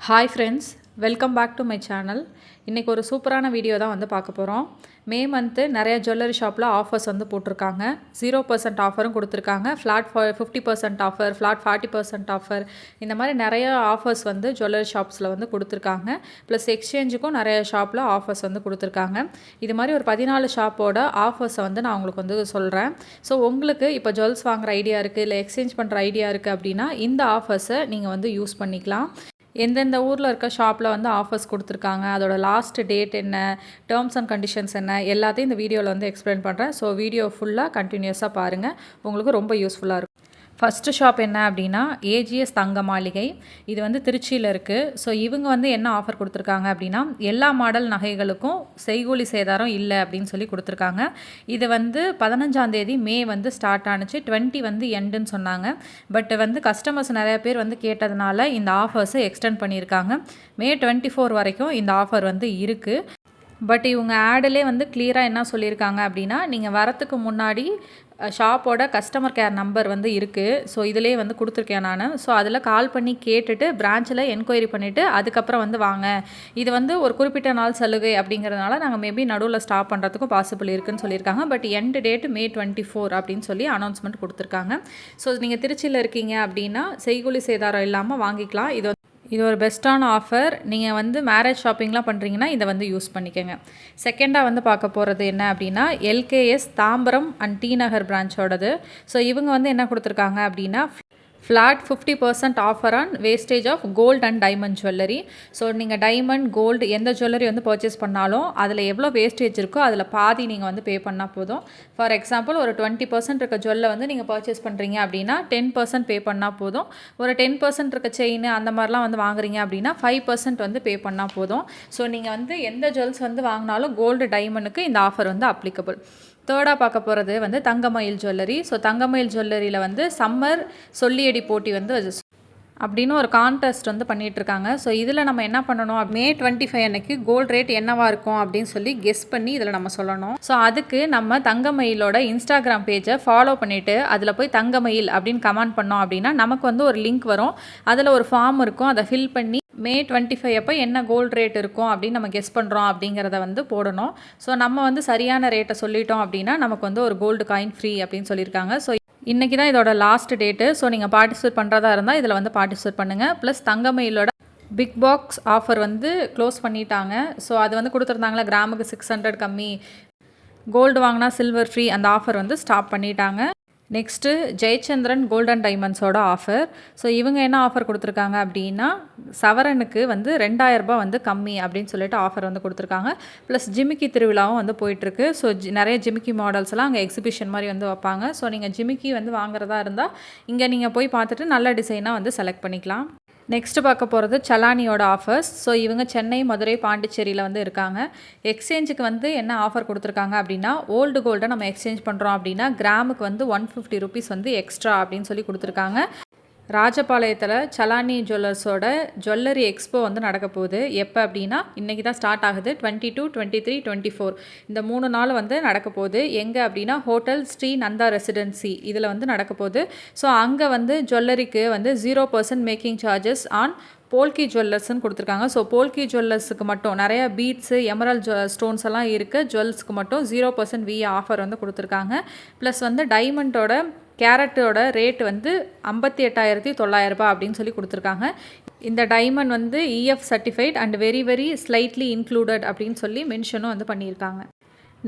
Hi friends, welcome back to my channel. இன்றைக்கி ஒரு சூப்பரான வீடியோ தான் வந்து பார்க்க போகிறோம். மே மந்த்து நிறைய ஜுவல்லரி ஷாப்பில் ஆஃபர்ஸ் வந்து போட்டிருக்காங்க. 0% ஆஃபரும் கொடுத்துருக்காங்க. ஃப்ளாட் 50% ஆஃபர், ஃப்ளாட் 40% ஆஃபர், இந்த மாதிரி நிறைய ஆஃபர்ஸ் வந்து ஜுவல்லரி ஷாப்ஸில் வந்து கொடுத்துருக்காங்க. ப்ளஸ் எக்ஸ்சேஞ்சுக்கும் நிறைய ஷாப்பில் ஆஃபர்ஸ் வந்து கொடுத்துருக்காங்க. இது மாதிரி ஒரு 14 ஷாப்போட ஆஃபர்ஸை வந்து நான் உங்களுக்கு வந்து சொல்கிறேன். ஸோ உங்களுக்கு இப்போ ஜுவல்ஸ் வாங்குகிற ஐடியா இருக்குது, இல்லை எக்ஸ்சேஞ்ச் பண்ணுற ஐடியா இருக்குது அப்படின்னா இந்த ஆஃபர்ஸை நீங்கள் வந்து யூஸ் பண்ணிக்கலாம். எந்தெந்த ஊரில் இருக்க ஷாப்பில் வந்து ஆஃபர்ஸ் கொடுத்துருக்காங்க, அதோட லாஸ்ட் டேட் என்ன, டேர்ம்ஸ் அண்ட் கண்டிஷன்ஸ் என்ன, எல்லாத்தையும் இந்த வீடியோவில் வந்து எக்ஸ்பிளைன் பண்ணுறேன். ஸோ வீடியோ ஃபுல்லாக கண்டினியூஸாக பாருங்கள், உங்களுக்கு ரொம்ப யூஸ்ஃபுல்லாக இருக்கும். ஃபஸ்ட்டு ஷாப் என்ன அப்படின்னா ஏஜிஎஸ் தங்க மாளிகை. இது வந்து திருச்சியில் இருக்குது. ஸோ இவங்க வந்து என்ன ஆஃபர் கொடுத்துருக்காங்க அப்படின்னா எல்லா மாடல் நகைகளுக்கும் செய்கூலி சேதாரம் இல்லை அப்படின்னு சொல்லி கொடுத்துருக்காங்க. இது வந்து 15 மே வந்து ஸ்டார்ட் ஆனிச்சு, 20 வந்து எண்டுன்னு சொன்னாங்க. பட் வந்து கஸ்டமர்ஸ் நிறைய பேர் வந்து கேட்டதுனால இந்த ஆஃபர்ஸை எக்ஸ்டெண்ட் பண்ணியிருக்காங்க. மே 24 வரைக்கும் இந்த ஆஃபர் வந்து இருக்குது. பட் இவங்க ஆடிலே வந்து கிளியராக என்ன சொல்லியிருக்காங்க அப்படின்னா, நீங்கள் வரத்துக்கு முன்னாடி ஷாப்போட கஸ்டமர் கேர் நம்பர் வந்து இருக்குது. ஸோ இதிலே வந்து கொடுத்துருக்கேன் நான். ஸோ அதில் கால் பண்ணி கேட்டுட்டு பிரான்ச்சில் என்கொயரி பண்ணிவிட்டு அதுக்கப்புறம் வந்து வாங்க. இது வந்து ஒரு குறிப்பிட்ட நாள் சலுகை அப்படிங்கிறதுனால நாங்கள் மேபி நடுவில் ஸ்டாப் பண்ணுறதுக்கும் பாசிபிள் இருக்குதுன்னு சொல்லியிருக்காங்க. பட் எண்டு டேட் மே 24 அப்படின்னு சொல்லி அனௌன்ஸ்மெண்ட் கொடுத்துருக்காங்க. ஸோ நீங்கள் திருச்சியில் இருக்கீங்க அப்படின்னா செய்கூலி சேதாரம் இல்லாமல் வாங்கிக்கலாம். இது ஒரு பெஸ்ட்டான ஆஃபர். நீங்கள் வந்து மேரேஜ் ஷாப்பிங்லாம் பண்ணுறீங்கன்னா இதை வந்து யூஸ் பண்ணிக்கோங்க. செகண்டாக வந்து பார்க்க போகிறது என்ன அப்படின்னா LKS Tambaram and T Nagar பிரான்ச்சோடது. ஸோ இவங்க வந்து என்ன கொடுத்துருக்காங்க அப்படின்னா flat 50% offer on wastage of gold and diamond jewellery. So நீங்கள் டைமண்ட், கோல்டு எந்த ஜுவல்லரி வந்து பர்ச்சேஸ் பண்ணாலும் அதில் எவ்வளோ வேஸ்டேஜ் இருக்கோ அதில் பாதி நீங்கள் வந்து பே பண்ணால் போதும். ஃபார் எக்ஸாம்பிள் ஒரு 20% இருக்க ஜுவல்லை வந்து நீங்கள் பர்ச்சேஸ் பண்ணுறீங்க அப்படின்னா 10% பே பண்ணால் போதும். ஒரு 10% இருக்க செயின் அந்த மாதிரிலாம் வந்து வாங்குறீங்க அப்படின்னா 5% வந்து பே பண்ணால் போதும். ஸோ நீங்கள் வந்து எந்த ஜுவல்ஸ் வந்து வாங்கினாலும் கோல்டு, டைமண்டுக்கு இந்த ஆஃபர் வந்து அப்ளிகபிள். தேர்டாக பார்க்க போகிறது வந்து தங்கமயில் ஜுவல்லரி. ஸோ தங்கமயில் ஜுவல்லரியில் வந்து சம்மர் சொல்லியடி போட்டி வந்து அப்படின்னு ஒரு கான்டெஸ்ட் வந்து பண்ணிகிட்ருக்காங்க. ஸோ இதில் நம்ம என்ன பண்ணணும், மே 25 அன்னைக்கு கோல்டு ரேட் என்னவாக இருக்கும் அப்படின்னு சொல்லி கெஸ் பண்ணி இதில் நம்ம சொல்லணும். ஸோ அதுக்கு நம்ம தங்கமயிலோட இன்ஸ்டாகிராம் பேஜை ஃபாலோ பண்ணிவிட்டு அதில் போய் தங்கமயில் அப்படின்னு கமெண்ட் பண்ணோம் அப்படின்னா நமக்கு வந்து ஒரு லிங்க் வரும். அதில் ஒரு ஃபார்ம் இருக்கும், அதை ஃபில் பண்ணி மே 25 அப்போ என்ன கோல்டு ரேட் இருக்கும் அப்படின்னு நம்ம கெஸ் பண்ணுறோம் அப்படிங்கிறத வந்து போடணும். ஸோ நம்ம வந்து சரியான ரேட்டை சொல்லிட்டோம் அப்படின்னா நமக்கு வந்து ஒரு கோல்டு காயின் ஃப்ரீ அப்படின்னு சொல்லியிருக்காங்க. ஸோ இன்றைக்கி தான் இதோட லாஸ்ட் டேட்டு. ஸோ நீங்கள் பார்ட்டிசிபேட் பண்ணுறதா இருந்தால் இதில் வந்து பார்ட்டிசிபேட் பண்ணுங்கள். ப்ளஸ் தங்கமயிலோட பிக் பாக்ஸ் ஆஃபர் வந்து க்ளோஸ் பண்ணிட்டாங்க. ஸோ அது வந்து கொடுத்துருந்தாங்களா, கிராமுக்கு 600 கம்மி, கோல்டு வாங்கினா சில்வர் ஃப்ரீ, அந்த ஆஃபர் வந்து ஸ்டாப் பண்ணிட்டாங்க. நெக்ஸ்ட்டு ஜெயச்சந்திரன் கோல்டன் டைமண்ட்ஸோட ஆஃபர். ஸோ இவங்க என்ன ஆஃபர் கொடுத்துருக்காங்க அப்படின்னா சவரனுக்கு வந்து 2000 ரூபாய் வந்து கம்மி அப்படின்னு சொல்லிட்டு ஆஃபர் வந்து கொடுத்துருக்காங்க. ப்ளஸ் ஜிமிக்கி திருவிழாவும் வந்து போயிட்டுருக்கு. ஸோ நிறைய ஜிமிக்கி மாடல்ஸ்லாம் அங்கே எக்ஸிபிஷன் மாதிரி வந்து வைப்பாங்க. ஸோ நீங்கள் ஜிமிக்கி வந்து வாங்குறதா இருந்தால் இங்கே நீங்கள் போய் பார்த்துட்டு நல்ல டிசைனாக வந்து செலக்ட் பண்ணிக்கலாம். நெக்ஸ்ட்டு பார்க்க போகிறது சலானியோட ஆஃபர்ஸ். ஸோ இவங்க சென்னை, மதுரை, பாண்டிச்சேரியில் வந்து இருக்காங்க. எக்ஸ்சேஞ்சுக்கு வந்து என்ன ஆஃபர் கொடுத்துருக்காங்க அப்படின்னா ஓல்டு கோல்டை நம்ம எக்ஸ்சேஞ்ச் பண்ணுறோம் அப்படின்னா கிராமுக்கு வந்து 150 ரூபீஸ் வந்து எக்ஸ்ட்ரா அப்படின்னு சொல்லி கொடுத்துருக்காங்க. ராஜபாளையத்தில் சலானி ஜுவல்லர்ஸோட ஜுவல்லரி எக்ஸ்போ வந்து நடக்க போகுது. எப்போ அப்படின்னா இன்றைக்கி தான் ஸ்டார்ட் ஆகுது. 22, 23, 24 இந்த 3 நாள் வந்து நடக்க போகுது. எங்கே அப்படின்னா ஹோட்டல் ஸ்ரீ நந்தா ரெசிடென்சி இதில் வந்து நடக்க போகுது. ஸோ அங்கே வந்து ஜுவல்லரிக்கு வந்து 0% மேக்கிங் சார்ஜஸ் ஆன் போல்கி ஜுவல்லர்ஸ்ன்னு கொடுத்துருக்காங்க. ஸோ போல்கி ஜுவல்லர்ஸுக்கு மட்டும் நிறைய பீட்ஸு, எமரல் ஸ்டோன்ஸ் எல்லாம் இருக்குது. ஜுவல்ஸ்க்கு மட்டும் 0% வி ஆஃபர் வந்து கொடுத்துருக்காங்க. ப்ளஸ் வந்து டைமண்டோட கேரட்டோட ரேட் வந்து 58,900 ரூபாய் அப்படின்னு சொல்லி கொடுத்துருக்காங்க. இந்த டைமண்ட் வந்து EF certified and very very slightly included அப்படின்னு சொல்லி மென்ஷனும் வந்து பண்ணியிருக்காங்க.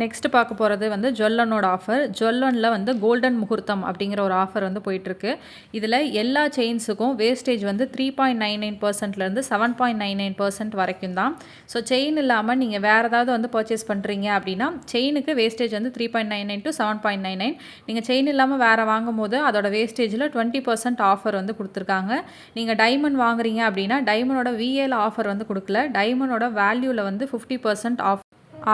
நெக்ஸ்ட்டு பார்க்க போகிறது வந்து ஜுவல்லனோட ஆஃபர். ஜுவல்லனில் வந்து கோல்டன் முகூர்த்தம் அப்படிங்கிற ஒரு ஆஃபர் வந்து போயிட்டுருக்கு. இதில் எல்லா செயின்ஸுக்கும் வேஸ்டேஜ் வந்து 3.99%லேருந்து 7.99% வரைக்கும் தான். ஸோ செயின் இல்லாமல் நீங்கள் வேறு ஏதாவது வந்து பர்ச்சேஸ் பண்ணுறீங்க அப்படின்னா செயினுக்கு வேஸ்டேஜ் வந்து 3.99 to 7.99. நீங்கள் செயின் இல்லாமல் வேறு வாங்கும் போது அதோட வேஸ்டேஜில் 20% ஆஃபர் வந்து கொடுத்துருக்காங்க. நீங்கள் டைமண்ட் வாங்குறீங்க அப்படின்னா டைமண்டோட விஏல ஆஃபர் வந்து கொடுக்கல. டைமண்டோட வேல்யூவில் வந்து 50%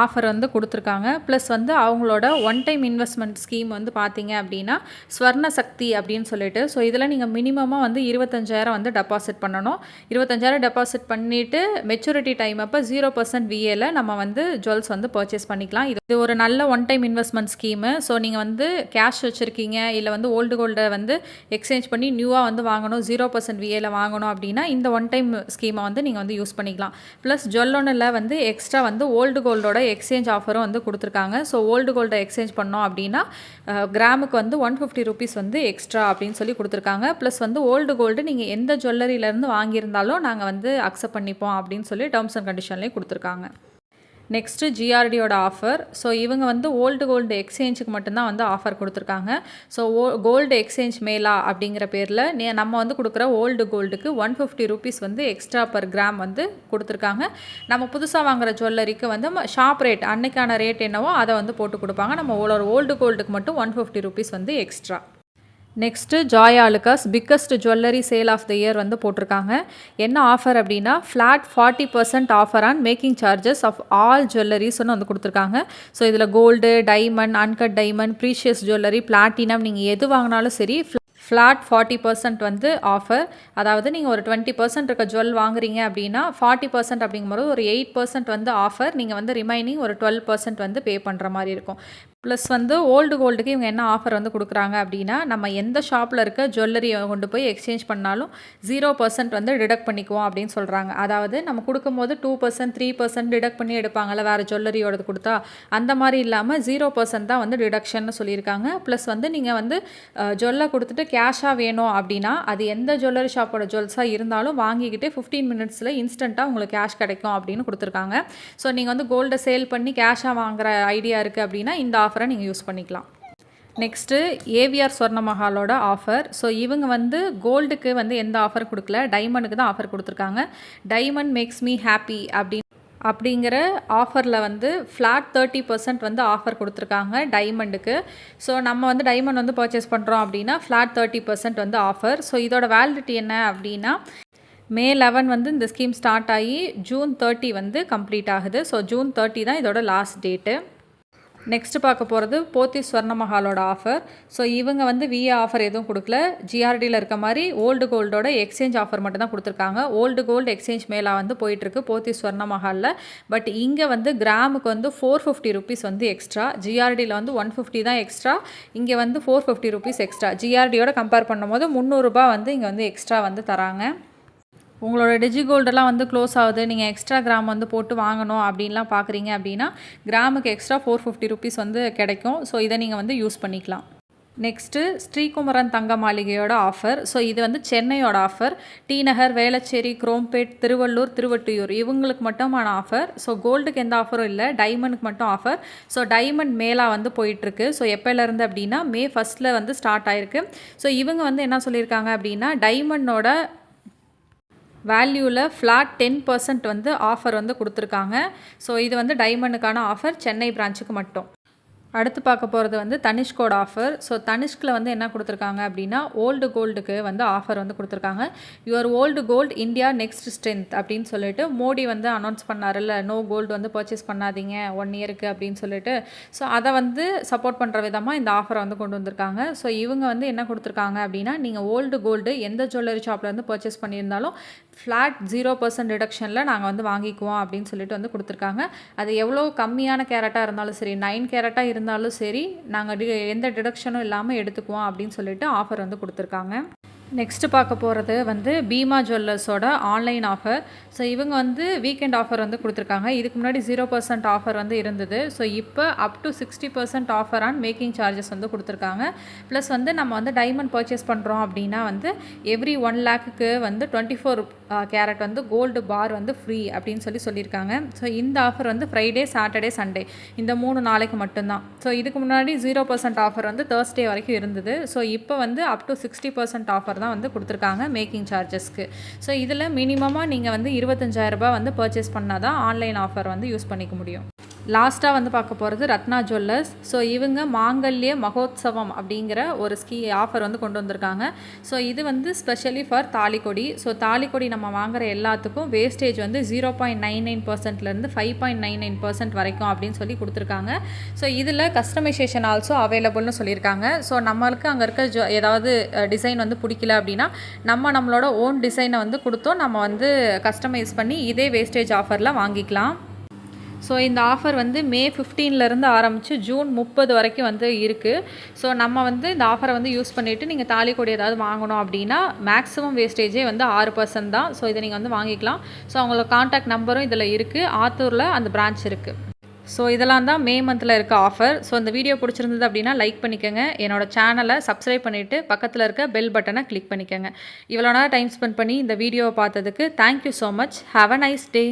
ஆஃபர் வந்து கொடுத்துருக்காங்க. ப்ளஸ் வந்து அவங்களோட ஒன் டைம் இன்வெஸ்ட்மெண்ட் ஸ்கீம் வந்து பார்த்தீங்க அப்படின்னா ஸ்வர்ண சக்தி அப்படின்னு சொல்லிட்டு, ஸோ இதில் நீங்கள் மினிமமாக வந்து 25,000 வந்து டெபாசிட் பண்ணணும். 25,000 டெபாசிட் பண்ணிவிட்டு மெச்சூரிட்டி டைம் அப்போ 0% விஏல நம்ம வந்து ஜுவல்ஸ் வந்து பர்ச்சேஸ் பண்ணிக்கலாம். இது ஒரு நல்ல one time investment scheme. So நீங்கள் வந்து கேஷ் வச்சுருக்கீங்க, இல்லை வந்து ஓல்டு கோல்டை வந்து எக்ஸ்சேஞ்ச் பண்ணி நியூவாக வந்து வாங்கணும், 0% விஏல வாங்கணும் அப்படின்னா இந்த ஒன் டைம் ஸ்கீமை வந்து நீங்கள் வந்து யூஸ் பண்ணிக்கலாம். ப்ளஸ் ஜுவல்லோனில் வந்து எக்ஸ்ட்ரா வந்து ஓல்டு கோல்டோட எக்ஸ்சேஞ்ச் ஆஃபரும் வந்து கொடுத்துருக்காங்க. ஸோ ஓல்டு கோல்டை எக்ஸ்சேஞ்ச் பண்ணோம் அப்படின்னா கிராமுக்கு வந்து 150 ரூபீஸ் வந்து எக்ஸ்ட்ரா அப்படின்னு சொல்லி கொடுத்துருக்காங்க. ப்ளஸ் வந்து ஓல்டு கோல்டு நீங்கள் எந்த ஜுவல்லரியிலேருந்து வாங்கியிருந்தாலும் நாங்கள் வந்து அக்செப்ட் பண்ணிப்போம் அப்படின்னு சொல்லி டேர்ம்ஸ் அண்ட் கண்டிஷன்லேயே கொடுத்துருக்காங்க. Next ஜிஆர்டியோட offer. ஸோ இவங்க வந்து ஓல்டு கோல்டு எக்ஸ்சேஞ்சுக்கு மட்டும்தான் வந்து ஆஃபர் கொடுத்துருக்காங்க. ஸோ கோல்டு எக்ஸ்சேஞ்ச் மேலா அப்படிங்கிற பேரில் நம்ம வந்து கொடுக்குற ஓல்டு கோல்டுக்கு 150 ரூபீஸ் வந்து எக்ஸ்ட்ரா பர் கிராம் வந்து கொடுத்துருக்காங்க. நம்ம புதுசாக வாங்குகிற ஜுவல்லரிக்கு வந்து ஷாப் ரேட் அன்னைக்கான ரேட் என்னவோ அதை வந்து போட்டு கொடுப்பாங்க. நம்ம ஓல்டு கோல்டுக்கு மட்டும் 150 ரூபீஸ் வந்து எக்ஸ்ட்ரா. Next Joy Alukkas biggest jewellery sale of the year வந்து போட்டிருக்காங்க. என்ன ஆஃபர் அப்படின்னா flat 40% offer on making charges of all ஜுவல்லரிஸ்ன்னு வந்து கொடுத்துருக்காங்க. ஸோ இதில் gold, diamond, uncut diamond, precious jewellery, platinum நீங்கள் எது வாங்கினாலும் சரி ஃப்ளாட் 40% வந்து ஆஃபர். அதாவது நீங்கள் ஒரு 20% இருக்க ஜுவல் வாங்குறீங்க அப்படின்னா 40% அப்படிங்கும்போது ஒரு 8% வந்து ஆஃபர். நீங்கள் வந்து ரிமைனிங் ஒரு 12% வந்து பே பண்ணுற மாதிரி இருக்கும். ப்ளஸ் வந்து ஓல்டு கோல்டுக்கு இவங்க என்ன ஆஃபர் வந்து கொடுக்குறாங்க அப்படின்னா நம்ம எந்த ஷாப்பில் இருக்க ஜுவல்லரியை கொண்டு போய் எக்ஸ்சேஞ்ச் பண்ணாலும் 0% வந்து டிடக்ட் பண்ணிக்குவோம் அப்படின்னு சொல்கிறாங்க. அதாவது நம்ம கொடுக்கும்போது 2%, 3% டிடக்ட் பண்ணி எடுப்பாங்கள்ல வேறு ஜுவல்லரியோடது கொடுத்தா, அந்த மாதிரி இல்லாமல் 0% தான் வந்து டிடக்ஷன்னு சொல்லியிருக்காங்க. ப்ளஸ் வந்து நீங்கள் வந்து ஜுவல்லை கொடுத்துட்டு கேஷாக வேணும் அப்படின்னா அது எந்த ஜுவல்லரி ஷாப்போட ஜுவல்ஸாக இருந்தாலும் வாங்கிக்கிட்டு 15 மினிட்ஸில் இன்ஸ்டண்ட்டாக உங்களுக்கு கேஷ் கிடைக்கும் அப்படின்னு கொடுத்துருக்காங்க. ஸோ நீங்கள் வந்து கோல்டை சேல் பண்ணி கேஷாக வாங்குற ஐடியா இருக்குது அப்படின்னா இந்த ஆஃபரை நீங்கள் யூஸ் பண்ணிக்கலாம். நெக்ஸ்ட்டு ஏவிஆர் ஸ்வர்ணமஹாலோட ஆஃபர். ஸோ இவங்க வந்து கோல்டுக்கு வந்து எந்த ஆஃபர் கொடுக்கல, டைமண்டுக்கு தான் ஆஃபர் கொடுத்துருக்காங்க. டைமண்ட் மேக்ஸ் மீ ஹாப்பி அப்படிங்கிற ஆஃபரில் வந்து ஃப்ளாட் 30% வந்து ஆஃபர் கொடுத்துருக்காங்க டைமண்டுக்கு. ஸோ நம்ம வந்து டைமண்ட் வந்து பர்ச்சேஸ் பண்ணுறோம் அப்படின்னா ஃப்ளாட் 30% வந்து ஆஃபர். ஸோ இதோட வேலிடிட்டி என்ன அப்படின்னா May 11 வந்து இந்த ஸ்கீம் ஸ்டார்ட் ஆகி June 30 வந்து கம்ப்ளீட் ஆகுது. ஸோ June 30 தான் இதோட லாஸ்ட் டேட்டு. நெக்ஸ்ட்டு பார்க்க போகிறது போத்தி ஸ்வர்ணமஹாலோட ஆஃபர். ஸோ இவங்க வந்து விஏ ஆஃபர் எதுவும் கொடுக்கல. ஜிஆர்டியில் இருக்க மாதிரி ஓல்டு கோல்டோட எக்ஸ்சேஞ்ச் ஆஃபர் மட்டும் தான் கொடுத்துருக்காங்க. ஓல்டு கோல்டு எக்ஸ்சேஞ்ச் மேலே வந்து போயிட்டுருக்கு போத்தி ஸ்வர்ணமஹாலில். பட் இங்கே வந்து கிராமுக்கு வந்து 450 ரூபீஸ் வந்து எக்ஸ்ட்ரா. ஜிஆர்டியில் வந்து 150 தான் எக்ஸ்ட்ரா, இங்கே வந்து 450 ரூபீஸ் எக்ஸ்ட்ரா. ஜிஆர்டியோட கம்பேர் பண்ணும்போது 300 ரூபா வந்து இங்கே வந்து எக்ஸ்ட்ரா வந்து தராங்க. உங்களோட டிஜி கோல்டெல்லாம் வந்து க்ளோஸ் ஆகுது, நீங்கள் எக்ஸ்ட்ரா கிராம் வந்து போட்டு வாங்கணும் அப்படின்லாம் பார்க்குறீங்க அப்படின்னா கிராமுக்கு எக்ஸ்ட்ரா 450 ரூபீஸ் வந்து கிடைக்கும். ஸோ இதை நீங்கள் வந்து யூஸ் பண்ணிக்கலாம். நெக்ஸ்ட்டு ஸ்ரீகுமரன் தங்க மாளிகையோட ஆஃபர். ஸோ இது வந்து சென்னையோட ஆஃபர். டி நகர், வேளச்சேரி, குரோம்பேட், திருவள்ளூர், திருவொற்றியூர் இவங்களுக்கு மட்டுமான ஆஃபர். ஸோ கோல்டுக்கு எந்த ஆஃபரும் இல்லை, டைமண்டுக்கு மட்டும் ஆஃபர். ஸோ டைமண்ட் மேலா வந்து போயிட்டுருக்கு. ஸோ எப்போலேருந்து அப்படின்னா May 1 வந்து ஸ்டார்ட் ஆயிருக்கு. ஸோ இவங்க வந்து என்ன சொல்லியிருக்காங்க அப்படின்னா டைமண்டோட வேல்யூவில் ஃப்ளாட் 10% வந்து ஆஃபர் வந்து கொடுத்துருக்காங்க. ஸோ இது வந்து டைமண்டுக்கான ஆஃபர், சென்னை பிரான்ச்சுக்கு மட்டும். அடுத்து பார்க்க போகிறது வந்து தனிஷ்கோட ஆஃபர். ஸோ தனிஷ்கில் வந்து என்ன கொடுத்துருக்காங்க அப்படின்னா ஓல்டு கோல்டுக்கு வந்து ஆஃபர் வந்து கொடுத்துருக்காங்க. Your old gold India next strength அப்படின்னு சொல்லிட்டு மோடி வந்து அனௌன்ஸ் பண்ணார்ல, நோ கோல்டு வந்து பர்ச்சேஸ் பண்ணாதீங்க 1 இயருக்கு அப்படின்னு சொல்லிட்டு. ஸோ அதை வந்து சப்போர்ட் பண்ணுற விதமாக இந்த ஆஃபரை வந்து கொண்டு வந்திருக்காங்க. ஸோ இவங்க வந்து என்ன கொடுத்துருக்காங்க அப்படின்னா நீங்கள் ஓல்டு கோல்டு எந்த ஜுவல்லரி ஷாப்பில் வந்து பர்ச்சேஸ் பண்ணியிருந்தாலும் ஃப்ளாட் 0% டிடக்ஷனில் நாங்கள் வந்து வாங்கிக்குவோம் அப்படின்னு சொல்லிட்டு வந்து கொடுத்துருக்காங்க. அது எவ்வளோ கம்மியான கேரட்டாக இருந்தாலும் சரி, 9 கேரட்டாக இருந்தாலும் சரி, நாங்கள் எந்த டிடக்ஷனும் இல்லாமல் எடுத்துக்குவோம் அப்படின்னு சொல்லிட்டு ஆஃபர் வந்து கொடுத்துருக்காங்க. நெக்ஸ்ட்டு பார்க்க போகிறது வந்து பீமா ஜுவல்லர்ஸோட ஆன்லைன் ஆஃபர். ஸோ இவங்க வந்து வீக்கெண்ட் ஆஃபர் வந்து கொடுத்துருக்காங்க. இதுக்கு முன்னாடி 0% ஆஃபர் வந்து இருந்தது. ஸோ இப்போ up to 60% offer on making charges வந்து கொடுத்துருக்காங்க. ப்ளஸ் வந்து நம்ம வந்து டைமண்ட் பர்ச்சேஸ் பண்ணுறோம் அப்படின்னா வந்து எவ்ரி 1 லேக்குக்கு வந்து 24 கேரட் வந்து கோல்டு பார் வந்து ஃப்ரீ அப்படின்னு சொல்லியிருக்காங்க. ஸோ இந்த ஆஃபர் வந்து ஃப்ரைடே, சாட்டர்டே, சண்டே இந்த 3 நாளைக்கு மட்டும்தான். ஸோ இதுக்கு முன்னாடி 0% ஆஃபர் வந்து தேர்ஸ்டே வரைக்கும் இருந்தது. ஸோ இப்போ வந்து அப் டு 60% ஆஃபர் தான் வந்து கொடுத்துருக்காங்க மேக்கிங் சார்ஜஸ்க்கு. ஸோ இதில் மினிமமாக நீங்கள் வந்து 25,000 ரூபாய் வந்து பர்ச்சேஸ் பண்ணால் தான் ஆன்லைன் ஆஃபர் வந்து யூஸ் பண்ணிக்க முடியும். லாஸ்ட்டாக வந்து பார்க்க போகிறது ரத்னா ஜுவல்லர்ஸ். ஸோ இவங்க மாங்கல்ய மகோத்சவம் அப்படிங்கிற ஒரு ஆஃபர் வந்து கொண்டு வந்திருக்காங்க. ஸோ இது வந்து ஸ்பெஷலி ஃபார் தாலிக்கொடி. ஸோ தாலிக்கொடி நம்ம வாங்குற எல்லாத்துக்கும் வேஸ்டேஜ் வந்து 0.99%லேருந்து 5.99% வரைக்கும் அப்படின்னு சொல்லி கொடுத்துருக்காங்க. ஸோ இதில் கஸ்டமைசேஷன் ஆல்சோ அவைலபிள்னு சொல்லியிருக்காங்க. ஸோ நம்மளுக்கு அங்கே இருக்க ஏதாவது டிசைன் வந்து பிடிக்கல அப்படின்னா நம்மளோட ஓன் டிசைனை வந்து கொடுத்தோம் நம்ம வந்து கஸ்டமைஸ் பண்ணி இதே வேஸ்டேஜ் ஆஃபரில் வாங்கிக்கலாம். ஸோ இந்த ஆஃபர் வந்து மே 15லேருந்து ஆரம்பித்து ஜூன் 30 வரைக்கும் வந்து இருக்குது. ஸோ நம்ம வந்து இந்த ஆஃபரை வந்து யூஸ் பண்ணிவிட்டு நீங்கள் தாலிக்கொடி ஏதாவது வாங்கணும் அப்படின்னா மேக்ஸிமம் வேஸ்டேஜே வந்து 6% தான். ஸோ இதை நீங்கள் வந்து வாங்கிக்கலாம். ஸோ அவங்களோட கான்டாக்ட் நம்பரும் இதில் இருக்குது. ஆத்தூரில் அந்த பிரான்ச் இருக்குது. ஸோ இதெல்லாம் தான் மே மந்தில் இருக்க ஆஃபர். ஸோ இந்த வீடியோ பிடிச்சிருந்தது அப்படின்னா லைக் பண்ணிக்கோங்க. என்னோடய சேனலை சப்ஸ்கிரைப் பண்ணிவிட்டு பக்கத்தில் இருக்க பெல் பட்டனை கிளிக் பண்ணிக்கோங்க. இவ்வளோ நேரம் டைம் ஸ்பெண்ட் பண்ணி இந்த வீடியோவை பார்த்ததுக்கு thank you so much. Have a nice day.